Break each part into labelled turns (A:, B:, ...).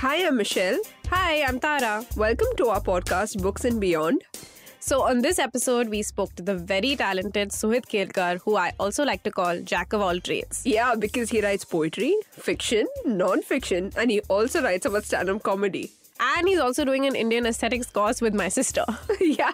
A: Hi, I'm Michelle.
B: Hi, I'm Tara.
A: Welcome to our podcast, Books and Beyond.
B: So, on this episode, we spoke to the very talented Suhit Kelkar, who I also like to call Jack of all trades.
A: Yeah, because he writes poetry, fiction, non-fiction, and he also writes about stand-up comedy.
B: And he's also doing an Indian aesthetics course with my sister.
A: Yeah.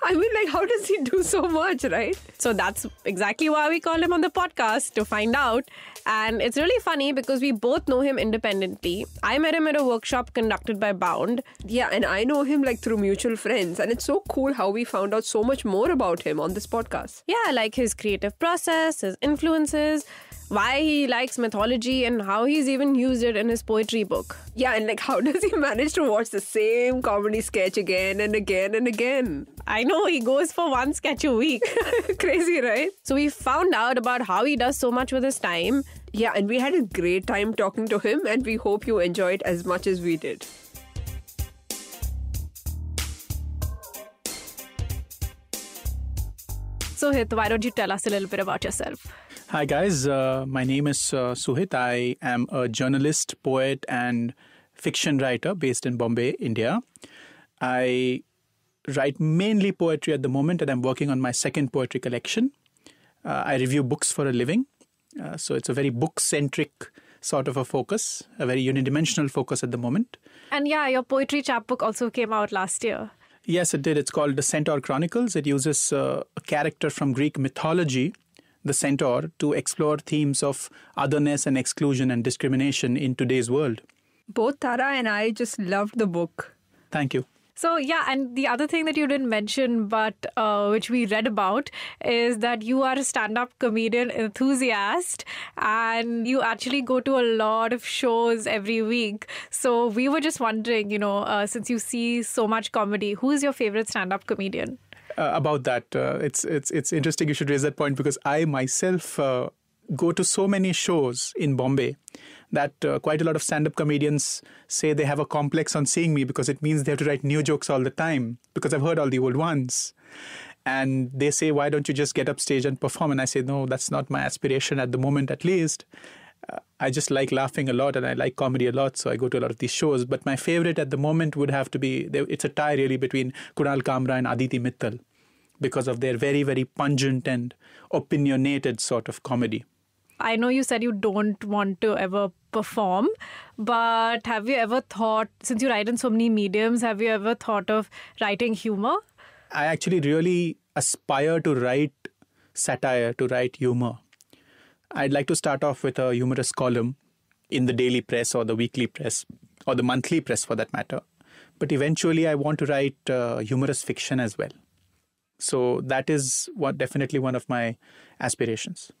A: I mean, how does he do so much, right?
B: So that's exactly why we call him on the podcast, to find out. And it's really funny because we both know him independently. I met him at a workshop conducted by Bound.
A: Yeah, and I know him through mutual friends. And it's so cool how we found out so much more about him on this podcast.
B: Yeah, like his creative process, his influences, why he likes mythology, and how he's even used it in his poetry book.
A: Yeah, and how does he manage to watch the same comedy sketch again and again and again?
B: I know, he goes for one sketch a week.
A: Crazy, right?
B: So we found out about how he does so much with his time.
A: Yeah, and we had a great time talking to him, and we hope you enjoyed as much as we did.
B: So Hit, why don't you tell us a little bit about yourself?
C: Hi guys, my name is Suhit. I am a journalist, poet and fiction writer based in Bombay, India. I write mainly poetry at the moment, and I'm working on my second poetry collection. I review books for a living. So it's a very book-centric sort of a focus, a very unidimensional focus at the moment.
B: And yeah, your poetry chapbook also came out last year.
C: Yes, it did. It's called The Centaur Chronicles. It uses a character from Greek mythology, the centaur, to explore themes of otherness and exclusion and discrimination in today's world.
A: Both Tara and I just loved the book.
C: Thank you.
B: So yeah, and the other thing that you didn't mention, but which we read about, is that you are a stand-up comedian enthusiast and you actually go to a lot of shows every week. So we were just wondering, since you see so much comedy, who is your favorite stand-up comedian?
C: About that, it's interesting you should raise that point, because I myself go to so many shows in Bombay that quite a lot of stand-up comedians say they have a complex on seeing me, because it means they have to write new jokes all the time, because I've heard all the old ones. And they say, why don't you just get up stage and perform? And I say, no, that's not my aspiration at the moment, at least. I just like laughing a lot and I like comedy a lot, so I go to a lot of these shows. But my favorite at the moment would have to be, it's a tie really between Kunal Kamra and Aditi Mittal, because of their very, very pungent and opinionated sort of comedy.
B: I know you said you don't want to ever perform, but have you ever thought, since you write in so many mediums, have you ever thought of writing humor?
C: I actually really aspire to write satire, to write humor. I'd like to start off with a humorous column in the daily press or the weekly press or the monthly press for that matter. But eventually I want to write humorous fiction as well. So that is definitely one of my aspirations.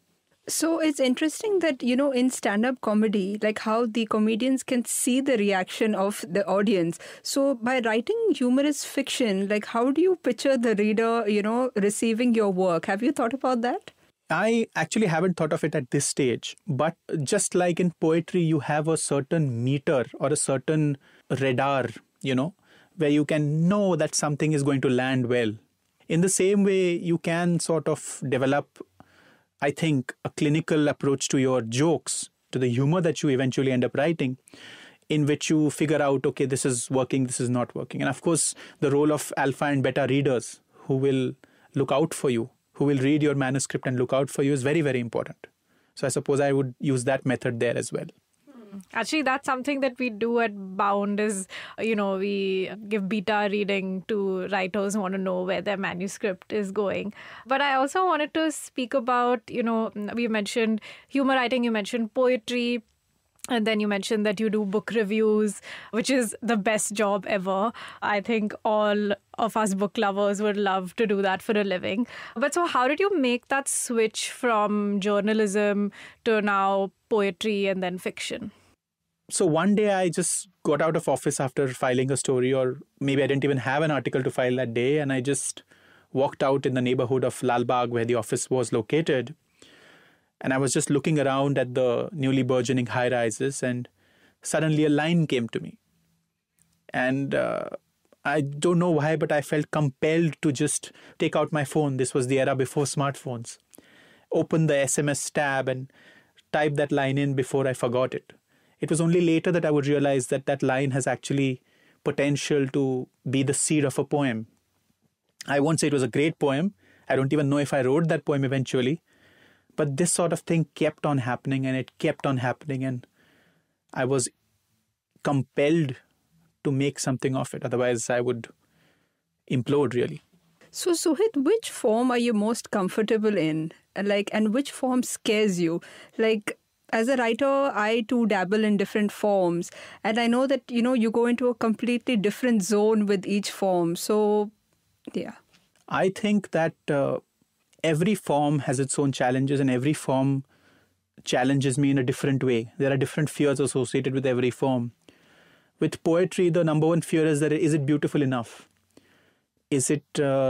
A: So it's interesting that, in stand-up comedy, how the comedians can see the reaction of the audience. So by writing humorous fiction, how do you picture the reader, receiving your work? Have you thought about that?
C: I actually haven't thought of it at this stage. But just like in poetry, you have a certain meter or a certain radar, where you can know that something is going to land well. In the same way, you can sort of develop, I think, a clinical approach to your jokes, to the humor that you eventually end up writing, in which you figure out, okay, this is working, this is not working. And of course, the role of alpha and beta readers who will look out for you, who will read your manuscript and look out for you, is very, very important. So I suppose I would use that method there as well.
B: Actually, that's something that we do at Bound is, we give beta reading to writers who want to know where their manuscript is going. But I also wanted to speak about, we mentioned humor writing, you mentioned poetry, and then you mentioned that you do book reviews, which is the best job ever. I think all of us book lovers would love to do that for a living. But so how did you make that switch from journalism to now poetry and then fiction?
C: So one day I just got out of office after filing a story, or maybe I didn't even have an article to file that day, and I just walked out in the neighborhood of Lal Bagh where the office was located. And I was just looking around at the newly burgeoning high-rises, and suddenly a line came to me. And I don't know why, but I felt compelled to just take out my phone. This was the era before smartphones. Open the SMS tab and type that line in before I forgot it. It was only later that I would realize that that line has actually potential to be the seed of a poem. I won't say it was a great poem. I don't even know if I wrote that poem eventually. But this sort of thing kept on happening, and it kept on happening, and I was compelled to make something of it. Otherwise, I would implode, really.
A: So, Suhit, which form are you most comfortable in? And which form scares you? Like, as a writer, I too dabble in different forms. And I know that, you go into a completely different zone with each form. So, yeah.
C: I think that every form has its own challenges, and every form challenges me in a different way. There are different fears associated with every form. With poetry, the number one fear is that is it beautiful enough? Is it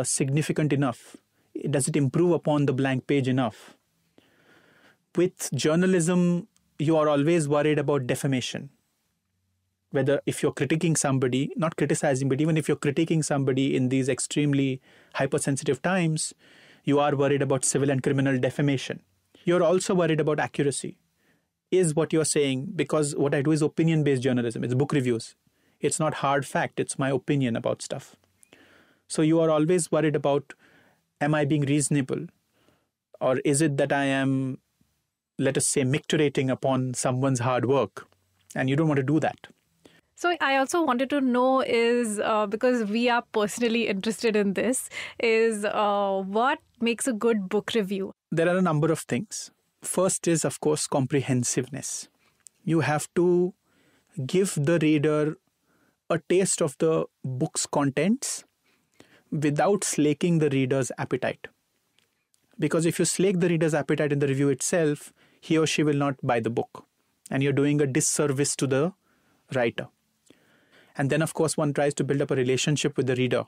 C: significant enough? Does it improve upon the blank page enough? With journalism, you are always worried about defamation. Whether if you're critiquing somebody, not criticizing, but even if you're critiquing somebody in these extremely hypersensitive times, you are worried about civil and criminal defamation. You're also worried about accuracy. Is what you're saying, because what I do is opinion-based journalism. It's book reviews. It's not hard fact. It's my opinion about stuff. So you are always worried about, am I being reasonable? Or is it that I am, let us say, micturating upon someone's hard work? And you don't want to do that.
B: So I also wanted to know is, because we are personally interested in this, is what makes a good book review?
C: There are a number of things. First is, of course, comprehensiveness. You have to give the reader a taste of the book's contents without slaking the reader's appetite. Because if you slake the reader's appetite in the review itself, he or she will not buy the book. And you're doing a disservice to the writer. And then, of course, one tries to build up a relationship with the reader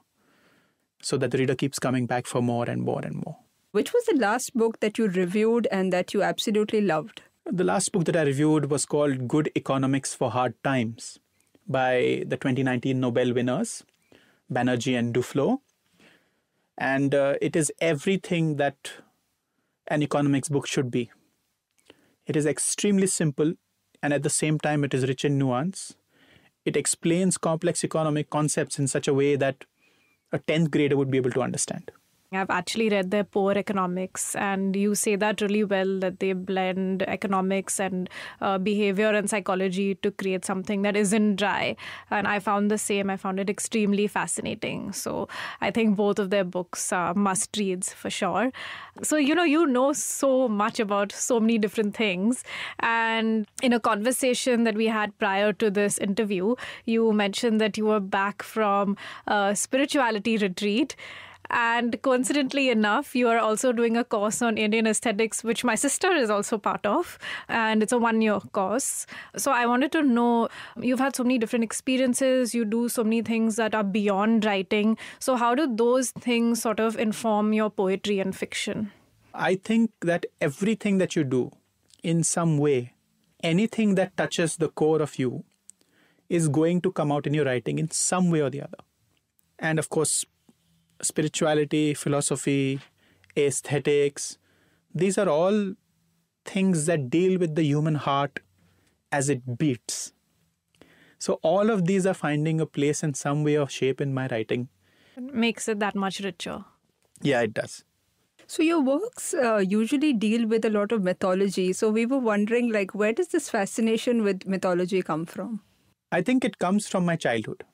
C: so that the reader keeps coming back for more and more and more.
A: Which was the last book that you reviewed and that you absolutely loved?
C: The last book that I reviewed was called Good Economics for Hard Times by the 2019 Nobel winners, Banerjee and Duflo. And it is everything that an economics book should be. It is extremely simple, and at the same time it is rich in nuance. It explains complex economic concepts in such a way that a 10th grader would be able to understand.
B: I've actually read their Poor Economics, and you say that really well, that they blend economics and behavior and psychology to create something that isn't dry. And I found the same. I found it extremely fascinating. So I think both of their books are must-reads for sure. So, you know so much about so many different things. And in a conversation that we had prior to this interview, you mentioned that you were back from a spirituality retreat. And coincidentally enough, you are also doing a course on Indian aesthetics, which my sister is also part of. And it's a 1-year course. So I wanted to know, you've had so many different experiences. You do so many things that are beyond writing. So how do those things sort of inform your poetry and fiction?
C: I think that everything that you do in some way, anything that touches the core of you is going to come out in your writing in some way or the other. And of course, spirituality, philosophy, aesthetics, these are all things that deal with the human heart as it beats. So all of these are finding a place in some way or shape in my writing.
B: It makes it that much richer.
C: Yeah, it does.
A: So your works usually deal with a lot of mythology. So we were wondering, where does this fascination with mythology come from?
C: I think it comes from my childhood.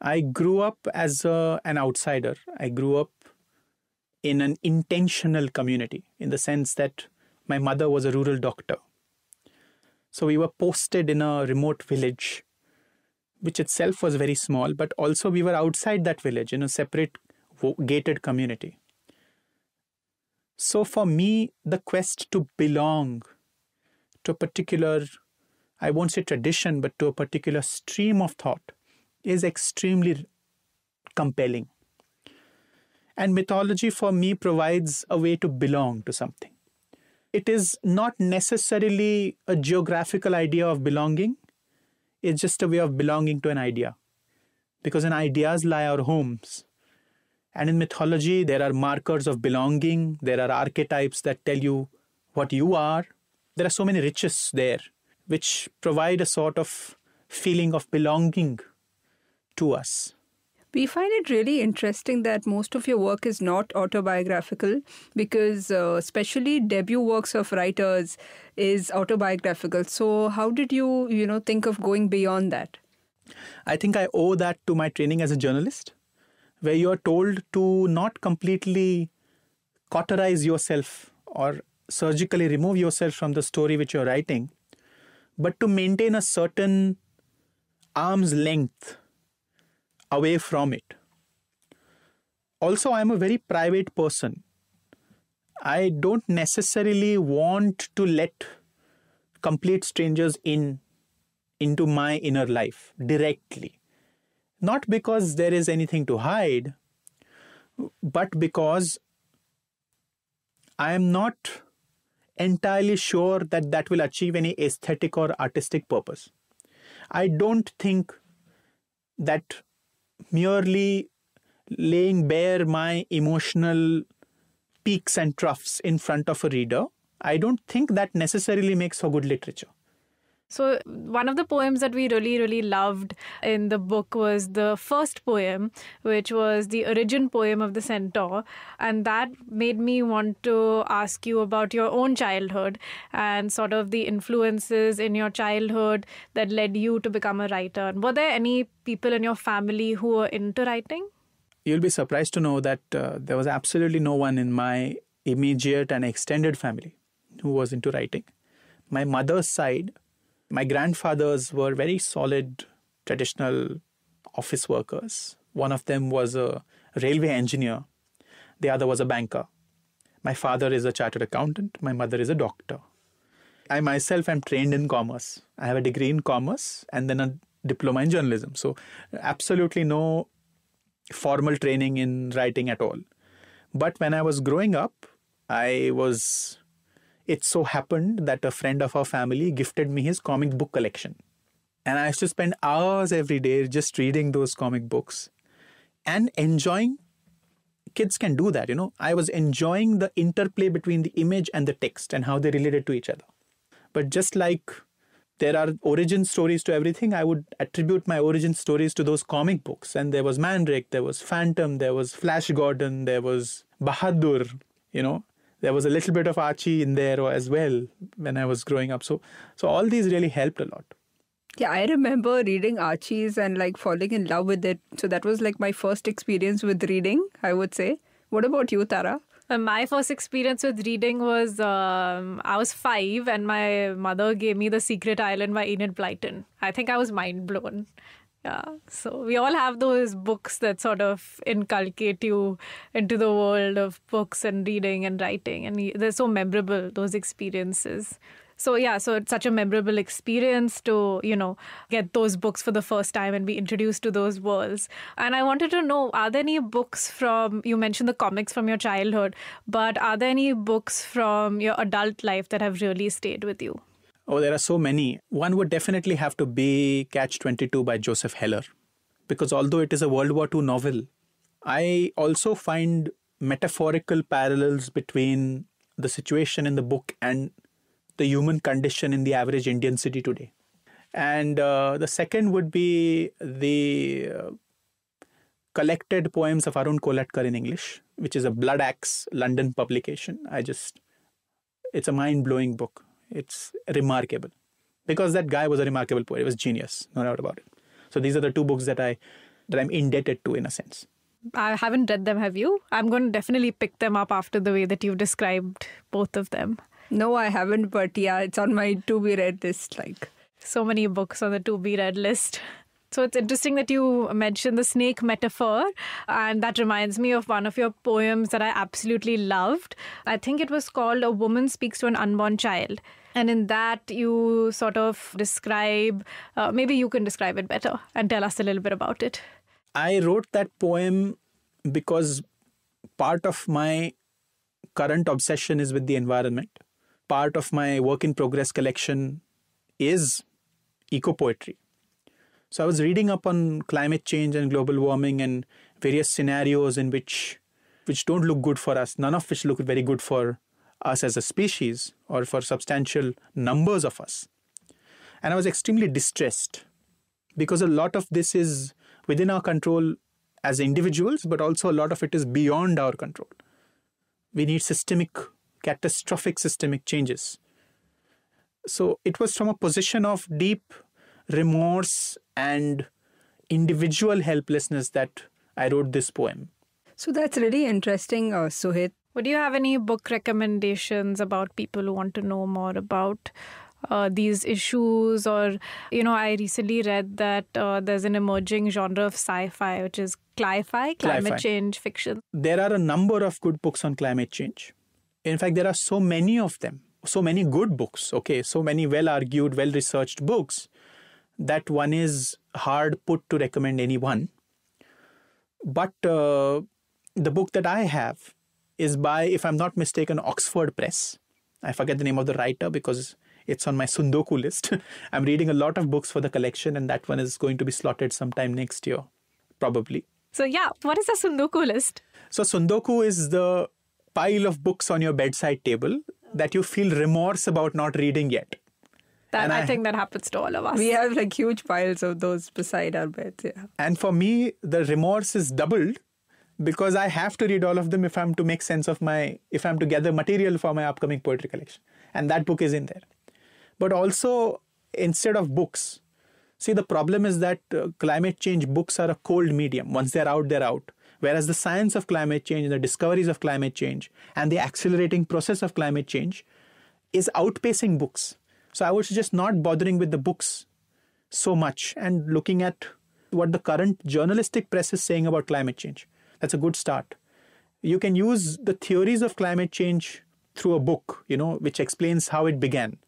C: I grew up as an outsider. I grew up in an intentional community in the sense that my mother was a rural doctor. So we were posted in a remote village, which itself was very small, but also we were outside that village in a separate gated community. So for me, the quest to belong to a particular, I won't say tradition, but to a particular stream of thought is extremely compelling. And mythology for me provides a way to belong to something. It is not necessarily a geographical idea of belonging. It's just a way of belonging to an idea. Because in ideas lie our homes. And in mythology, there are markers of belonging. There are archetypes that tell you what you are. There are so many riches there, which provide a sort of feeling of belonging to us.
A: We find it really interesting that most of your work is not autobiographical because especially debut works of writers is autobiographical. So how did you think of going beyond that?
C: I think I owe that to my training as a journalist, where you are told to not completely cauterize yourself or surgically remove yourself from the story which you're writing, but to maintain a certain arm's length away from it. Also, I'm a very private person. I don't necessarily want to let complete strangers into my inner life directly. Not because there is anything to hide, but because I am not entirely sure that that will achieve any aesthetic or artistic purpose. I don't think that merely laying bare my emotional peaks and troughs in front of a reader, I don't think that necessarily makes for good literature.
B: So one of the poems that we really, really loved in the book was the first poem, which was the origin poem of the Centaur. And that made me want to ask you about your own childhood and sort of the influences in your childhood that led you to become a writer. And were there any people in your family who were into writing?
C: You'll be surprised to know that there was absolutely no one in my immediate and extended family who was into writing. My mother's side, my grandfathers were very solid, traditional office workers. One of them was a railway engineer. The other was a banker. My father is a chartered accountant. My mother is a doctor. I myself am trained in commerce. I have a degree in commerce and then a diploma in journalism. So absolutely no formal training in writing at all. But when I was growing up, it so happened that a friend of our family gifted me his comic book collection. And I used to spend hours every day just reading those comic books and enjoying. Kids can do that, I was enjoying the interplay between the image and the text and how they related to each other. But just like there are origin stories to everything, I would attribute my origin stories to those comic books. And there was Mandrake, there was Phantom, there was Flash Gordon, there was Bahadur, There was a little bit of Archie in there as well when I was growing up. So all these really helped a lot.
A: Yeah, I remember reading Archie's and falling in love with it. So that was my first experience with reading, I would say. What about you, Tara?
B: My first experience with reading was I was 5 and my mother gave me The Secret Island by Enid Blyton. I think I was mind blown. Yeah, so we all have those books that sort of inculcate you into the world of books and reading and writing. And they're so memorable, those experiences. So it's such a memorable experience to, get those books for the first time and be introduced to those worlds. And I wanted to know, are there any books you mentioned the comics from your childhood, but are there any books from your adult life that have really stayed with you?
C: Oh, there are so many. One would definitely have to be Catch-22 by Joseph Heller. Because although it is a World War II novel, I also find metaphorical parallels between the situation in the book and the human condition in the average Indian city today. And the second would be the collected poems of Arun Kolatkar in English, which is a Blood Axe London publication. It's a mind-blowing book. It's remarkable because that guy was a remarkable poet. He was genius, no doubt about it. So these are the two books that I'm indebted to in a sense.
B: I haven't read them, have you? I'm going to definitely pick them up after the way that you've described both of them.
A: No, I haven't, but yeah, it's on my to-be-read list.
B: So many books on the to-be-read list. So it's interesting that you mentioned the snake metaphor, and that reminds me of one of your poems that I absolutely loved. I think it was called A Woman Speaks to an Unborn Child. And in that, you sort of describe, maybe you can describe it better and tell us a little bit about it.
C: I wrote that poem because part of my current obsession is with the environment. Part of my work in progress collection is eco-poetry. So I was reading up on climate change and global warming and various scenarios in which don't look good for us, none of which look very good for us as a species or for substantial numbers of us. And I was extremely distressed because a lot of this is within our control as individuals, but also a lot of it is beyond our control. We need catastrophic systemic changes. So it was from a position of deep remorse and individual helplessness that I wrote this poem.
A: So that's really interesting, Suhit.
B: Would you have any book recommendations about people who want to know more about these issues? Or, I recently read that there's an emerging genre of sci-fi, which is climate change fiction.
C: There are a number of good books on climate change. In fact, there are so many of them, so many good books, so many well-argued, well-researched books that one is hard put to recommend any one. But the book that I have is by, if I'm not mistaken, Oxford Press. I forget the name of the writer because it's on my Sundoku list. I'm reading a lot of books for the collection, and that one is going to be slotted sometime next year, probably.
B: So what is a Sundoku list?
C: So Sundoku is the pile of books on your bedside table that you feel remorse about not reading yet.
B: I think that happens to all of us.
A: We have huge piles of those beside our beds. Yeah.
C: And for me, the remorse is doubled because I have to read all of them if I'm to make sense of if I'm to gather material for my upcoming poetry collection. And that book is in there. But also, instead of books, see, the problem is that climate change books are a cold medium. Once they're out, they're out. Whereas the science of climate change, the discoveries of climate change, and the accelerating process of climate change is outpacing books. So I was just not bothering with the books so much and looking at what the current journalistic press is saying about climate change. That's a good start. You can use the theories of climate change through a book, which explains how it began.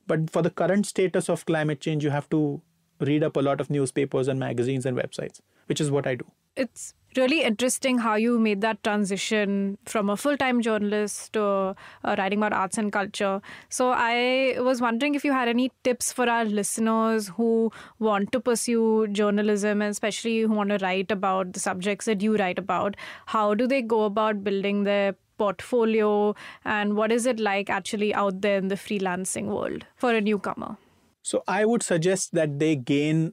C: But for the current status of climate change, you have to read up a lot of newspapers and magazines and websites, which is what I do.
B: It's really interesting how you made that transition from a full-time journalist to writing about arts and culture. So I was wondering if you had any tips for our listeners who want to pursue journalism, and especially who want to write about the subjects that you write about. How do they go about building their portfolio, and what is it like actually out there in the freelancing world for a newcomer?
C: So I would suggest that they gain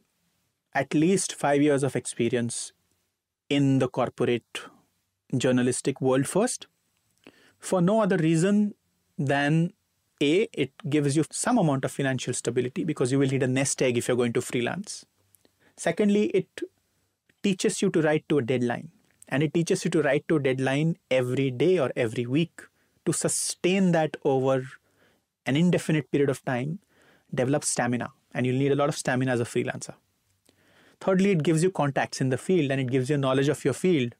C: at least 5 years of experience in the corporate journalistic world first, for no other reason than A, it gives you some amount of financial stability because you will need a nest egg if you're going to freelance. Secondly, it teaches you to write to a deadline, and it teaches you to write to a deadline every day or every week. To sustain that over an indefinite period of time develops stamina, and you'll need a lot of stamina as a freelancer. Thirdly, it gives you contacts in the field, and it gives you knowledge of your field,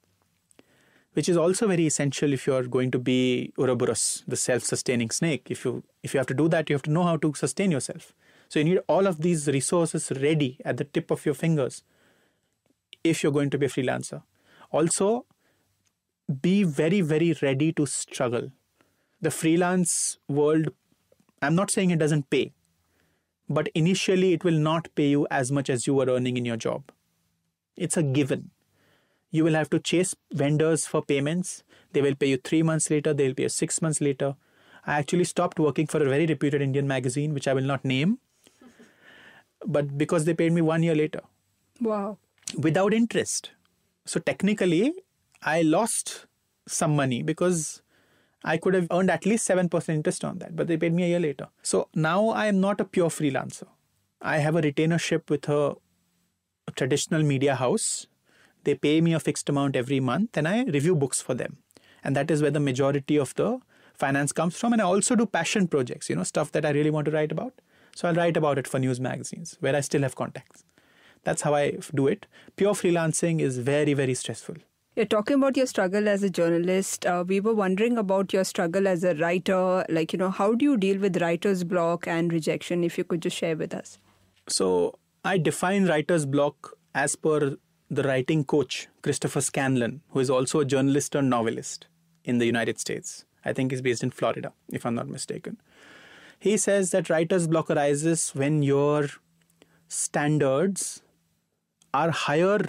C: which is also very essential if you're going to be Ouroboros, the self-sustaining snake. If you have to do that, you have to know how to sustain yourself. So you need all of these resources ready at the tip of your fingers if you're going to be a freelancer. Also, be very, very ready to struggle. The freelance world, I'm not saying it doesn't pay, but initially it will not pay you as much as you were earning in your job. It's a given. You will have to chase vendors for payments. They will pay you 3 months later. They will pay you 6 months later. I actually stopped working for a very reputed Indian magazine, which I will not name, but because they paid me 1 year later.
A: Wow.
C: Without interest. So technically, I lost some money because I could have earned at least 7% interest on that, but they paid me a year later. So now I am not a pure freelancer. I have a retainership with a traditional media house. They pay me a fixed amount every month and I review books for them. And that is where the majority of the finance comes from. And I also do passion projects, stuff that I really want to write about. So I'll write about it for news magazines where I still have contacts. That's how I do it. Pure freelancing is very, very stressful.
A: You're talking about your struggle as a journalist. We were wondering about your struggle as a writer. How do you deal with writer's block and rejection? If you could just share with us.
C: So I define writer's block as per the writing coach, Christopher Scanlon, who is also a journalist and novelist in the United States. I think he's based in Florida, if I'm not mistaken. He says that writer's block arises when your standards are higher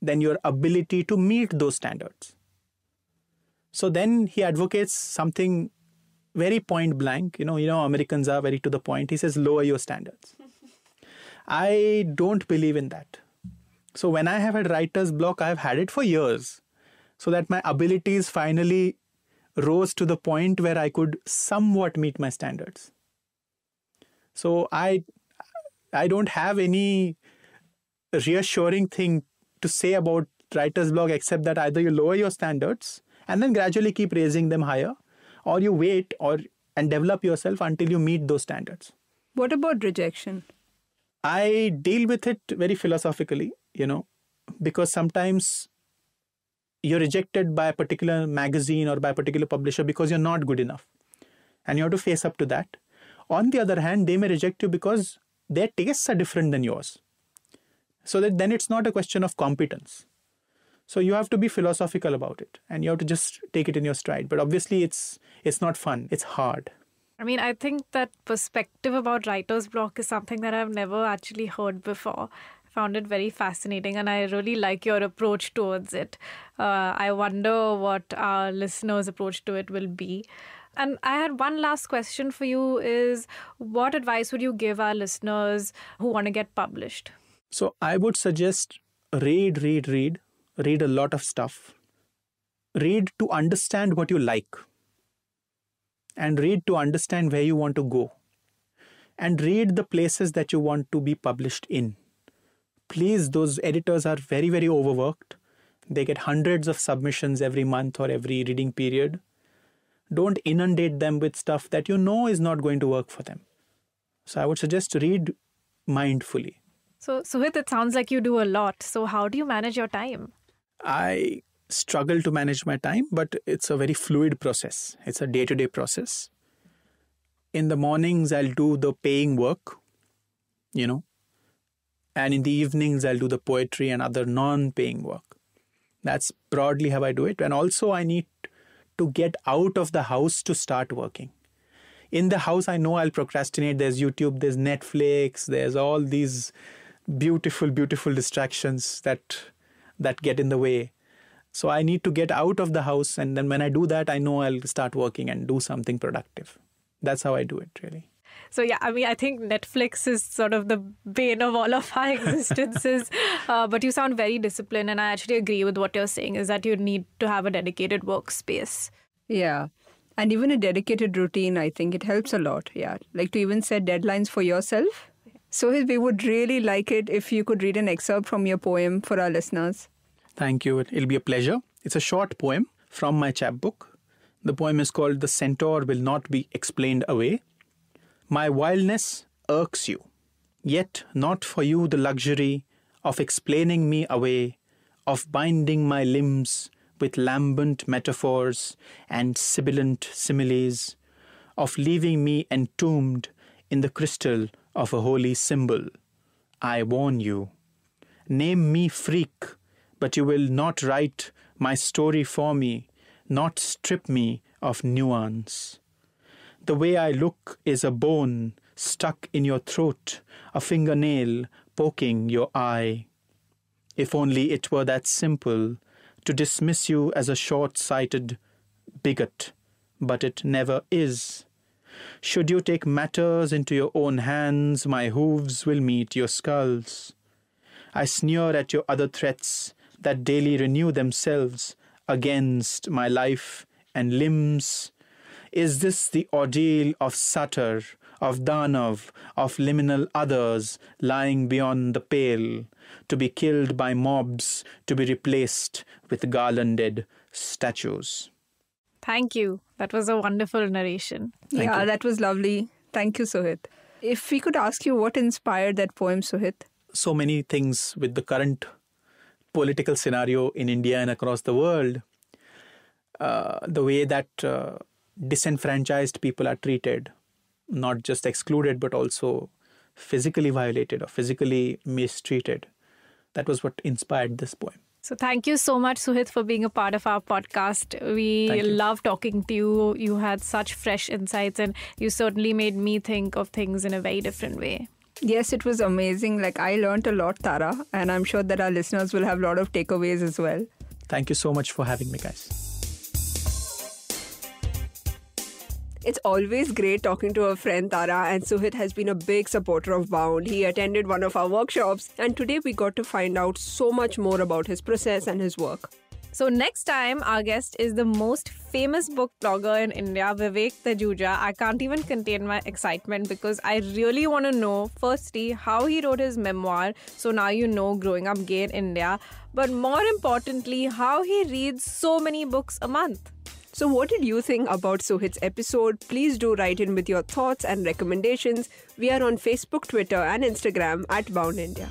C: than your ability to meet those standards. So then he advocates something very point blank. Americans are very to the point. He says, lower your standards. I don't believe in that. So when I have had writer's block, I've had it for years, so that my abilities finally rose to the point where I could somewhat meet my standards. So I don't have any reassuring thing to say about writer's block, except that either you lower your standards and then gradually keep raising them higher, or you wait and develop yourself until you meet those standards.
A: What about rejection?
C: I deal with it very philosophically, because sometimes you're rejected by a particular magazine or by a particular publisher because you're not good enough, and you have to face up to that. On the other hand, they may reject you because their tastes are different than yours. So that then it's not a question of competence. So you have to be philosophical about it, and you have to just take it in your stride. But obviously it's not fun. It's hard.
B: I mean, I think that perspective about writer's block is something that I've never actually heard before. I found it very fascinating, and I really like your approach towards it. I wonder what our listeners' approach to it will be. And I had one last question for you is, what advice would you give our listeners who want to get published?
C: So I would suggest read a lot of stuff. Read to understand what you like. And read to understand where you want to go. And read the places that you want to be published in. Please, those editors are very, very overworked. They get hundreds of submissions every month or every reading period. Don't inundate them with stuff that you know is not going to work for them. So I would suggest read mindfully.
B: So, Suhit, it sounds like you do a lot. So how do you manage your time?
C: I struggle to manage my time, but it's a very fluid process. It's a day-to-day process. In the mornings, I'll do the paying work, and in the evenings, I'll do the poetry and other non-paying work. That's broadly how I do it. And also, I need to get out of the house to start working. In the house, I know I'll procrastinate. There's YouTube, there's Netflix, there's all these beautiful, beautiful distractions that get in the way. So I need to get out of the house, and then when I do that, I know I'll start working and do something productive. That's how I do it, really.
B: So yeah, I mean, I think Netflix is sort of the bane of all of our existences. But you sound very disciplined, and I actually agree with what you're saying, is that you need to have a dedicated workspace.
A: Yeah. And even a dedicated routine, I think it helps a lot. Yeah. Like to even set deadlines for yourself. So we would really like it if you could read an excerpt from your poem for our listeners.
C: Thank you. It'll be a pleasure. It's a short poem from my chapbook. The poem is called "The Centaur Will Not Be Explained Away." My wildness irks you, yet not for you the luxury of explaining me away, of binding my limbs with lambent metaphors and sibilant similes, of leaving me entombed in the crystal of a holy symbol. I warn you. Name me freak, but you will not write my story for me, not strip me of nuance. The way I look is a bone stuck in your throat, a fingernail poking your eye. If only it were that simple to dismiss you as a short-sighted bigot, but it never is. Should you take matters into your own hands, my hooves will meet your skulls. I sneer at your other threats that daily renew themselves against my life and limbs. Is this the ordeal of Satyr, of Danav, of liminal others lying beyond the pale, to be killed by mobs, to be replaced with garlanded statues?
B: Thank you. That was a wonderful narration.
C: Thank you.
A: That was lovely. Thank you, Suhit. If we could ask you what inspired that poem, Suhit?
C: So many things with the current political scenario in India and across the world. The way that disenfranchised people are treated, not just excluded, but also physically violated or physically mistreated. That was what inspired this poem.
B: So thank you so much, Suhit, for being a part of our podcast. We love talking to you. You had such fresh insights, and you certainly made me think of things in a very different way.
A: Yes, it was amazing. I learned a lot, Tara, and I'm sure that our listeners will have a lot of takeaways as well.
C: Thank you so much for having me, guys.
D: It's always great talking to our friend Tara, and Suhit has been a big supporter of Bound. He attended one of our workshops, and today we got to find out so much more about his process and his work.
B: So next time, our guest is the most famous book blogger in India, Vivek Tajuja. I can't even contain my excitement because I really want to know, firstly, how he wrote his memoir, So Now You Know, Growing Up Gay in India, but more importantly, how he reads so many books a month.
D: So what did you think about Suhit's episode? Please do write in with your thoughts and recommendations. We are on Facebook, Twitter and Instagram @Bound India.